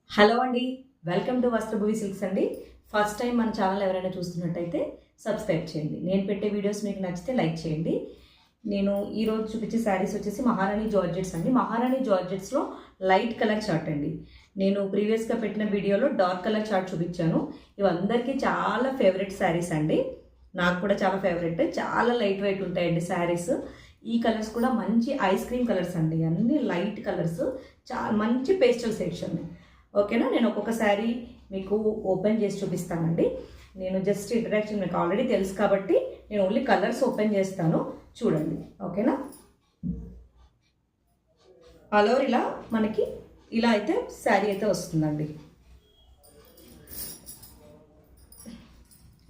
Hello అండి, welcome to వస్త్రభువి silks అండి. First time మన ఛానల్ ఎవరైనా చూస్తున్నట్టయితే సబ్స్క్రైబ్ చేయండి. నేను పెట్టే వీడియోస్ మీకు నచ్చితే లైక్ చేయండి. నేను ఈరోజు చూపించే శారీస్ వచ్చేసి మహారాణి జార్జెట్స్ అండి. మహారాణి జార్జెట్స్లో లైట్ కలర్ చార్ట్ అండి. నేను ప్రీవియస్గా పెట్టిన వీడియోలో డార్క్ కలర్ చార్ట్ చూపించాను. ఇవి అందరికీ చాలా ఫేవరెట్ శారీస్ అండి. నాకు కూడా చాలా ఫేవరెట్. చాలా లైట్ వెయిట్ ఉంటాయండి శారీస్. ఈ కలర్స్ కూడా మంచి ఐస్ క్రీమ్ కలర్స్ అండి. అన్ని లైట్ కలర్స్, చాలా మంచి పేస్టల్ షేడ్స్ అండి. ఓకేనా, నేను ఒక్కొక్క శారీ మీకు ఓపెన్ చేసి చూపిస్తానండి. నేను జస్ట్ ఇంట్రడక్షన్ మీకు ఆల్రెడీ తెలుసు కాబట్టి నేను ఓన్లీ కలర్స్ ఓపెన్ చేస్తాను, చూడండి. ఓకేనా, ఆల్ ఓవర్ ఇలా మనకి ఇలా అయితే శారీ అయితే వస్తుందండి.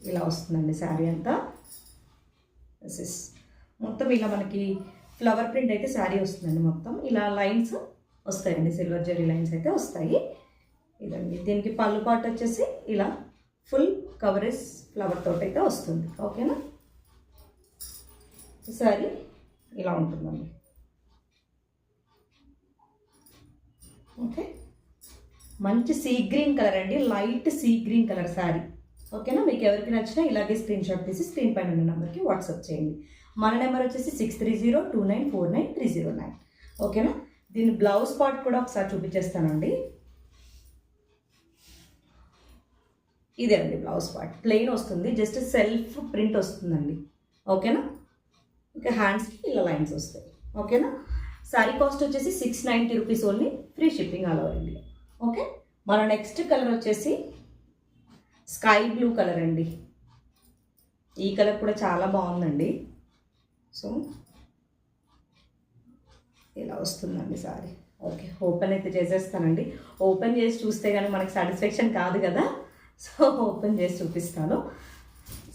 ఇలా వస్తుందండి శారీ అంతా. మొత్తం ఇలా మనకి ఫ్లవర్ ప్రింట్ అయితే శారీ వస్తుందండి. మొత్తం ఇలా లైన్స్ వస్తాయండి, సిల్వర్ జరీ లైన్స్ అయితే వస్తాయి. ఇదండి, దీనికి పళ్ళు పాటు వచ్చేసి ఇలా ఫుల్ కవరేజ్ ఫ్లవర్ తోటి అయితే వస్తుంది. ఓకేనా, శారీ ఇలా ఉంటుందండి. ఓకే, మంచి సీ గ్రీన్ కలర్ అండి, light sea green colour sari. ఓకేనా, మీకు ఎవరికి నచ్చినా ఇలాగే స్క్రీన్ షాట్ తీసి స్క్రీన్ పైన ఉన్న నెంబర్కి వాట్సాప్ చేయండి. మన నెంబర్ వచ్చేసి 6302949309. ఓకేనా, దీని బ్లౌజ్ పార్ట్ కూడా ఒకసారి చూపించేస్తానండి. ఇదే అండి బ్లౌజ్ పార్ట్, ప్లెయిన్ వస్తుంది, జస్ట్ సెల్ఫ్ ప్రింట్ వస్తుందండి. ఓకేనా, ఇంకా హ్యాండ్స్కి ఇలా లైన్స్ వస్తాయి. ఓకేనా, శారీ కాస్ట్ వచ్చేసి 690 rupees only, free shipping all over India. Okay, మన నెక్స్ట్ కలర్ వచ్చేసి స్కై బ్లూ కలర్ అండి. ఈ కలర్ కూడా చాలా బాగుందండి. సో ఇలా వస్తుందండి శారీ. ఓకే, ఓపెన్ అయితే చేసేస్తానండి. ఓపెన్ చేసి చూస్తే కానీ మనకి సాటిస్ఫాక్షన్ కాదు కదా, సో ఓపెన్ చేసి చూపిస్తాను.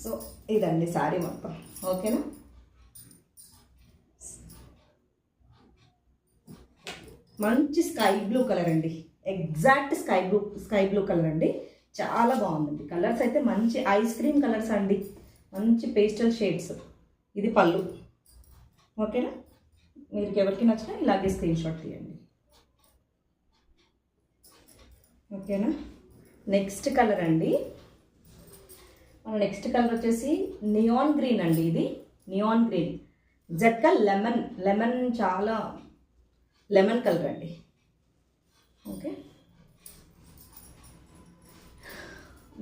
సో ఇదండి శారీ మొత్తం. ఓకేనా, మంచి స్కై బ్లూ కలర్ అండి, ఎగ్జాక్ట్ స్కై బ్లూ కలర్ అండి. చాలా బాగుందండి. కలర్స్ అయితే మంచి ఐస్ క్రీమ్ కలర్స్ అండి, మంచి పేస్టల్ షేడ్స్. ఇది పళ్ళు. ఓకేనా, మీరు ఎవరికి నచ్చినా ఇలాగే స్క్రీన్ షాట్ తీయండి. ఓకేనా, నెక్స్ట్ కలర్ అండి. మన నెక్స్ట్ కలర్ వచ్చేసి నియాన్ గ్రీన్ అండి. ఇది నియాన్ గ్రీన్, ఎగ్జాక్ట్గా లెమన్ చాలా లెమన్ కలర్ అండి. ఓకే,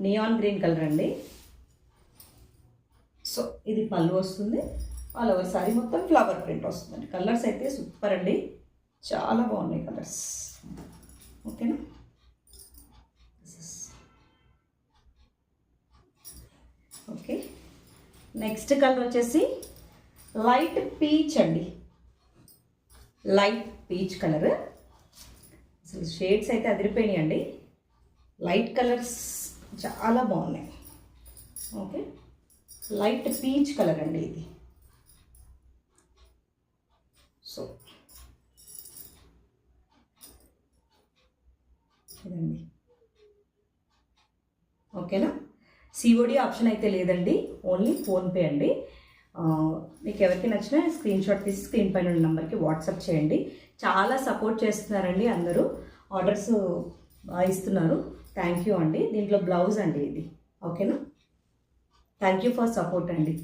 నియాన్ గ్రీన్ కలర్ అండి. సో ఇది పళ్ళు వస్తుంది, ఆల్ ఓవర్ సారీ మొత్తం ఫ్లవర్ ప్రింట్ వస్తుందండి. కలర్స్ అయితే సూపర్ అండి, చాలా బాగున్నాయి కలర్స్. ఓకేనా, ఓకే, నెక్స్ట్ కలర్ వచ్చేసి లైట్ పీచ్ అండి. లైట్ పీచ్ కలర్, అసలు షేడ్స్ అయితే అదిరిపోయినాయి అండి. లైట్ కలర్స్ చాలా బాగున్నాయి. ఓకే, లైట్ పీచ్ కలర్ అండి ఇది. సో ఇదండి. ఓకేనా, సిఓడి ఆప్షన్ అయితే లేదండి, ఓన్లీ ఫోన్పే అండి. మీకు ఎవరికి నచ్చినా స్క్రీన్ షాట్ తీసి స్క్రీన్ పైన ఉన్న నెంబర్కి వాట్సాప్ చేయండి. చాలా సపోర్ట్ చేస్తున్నారండి, అందరూ ఆర్డర్స్ ఇస్తున్నారు. థ్యాంక్ యూ అండి. దీంట్లో బ్లౌజ్ అండి ఇది. ఓకేనా, థ్యాంక్ యూ ఫర్ సపోర్ట్ అండి.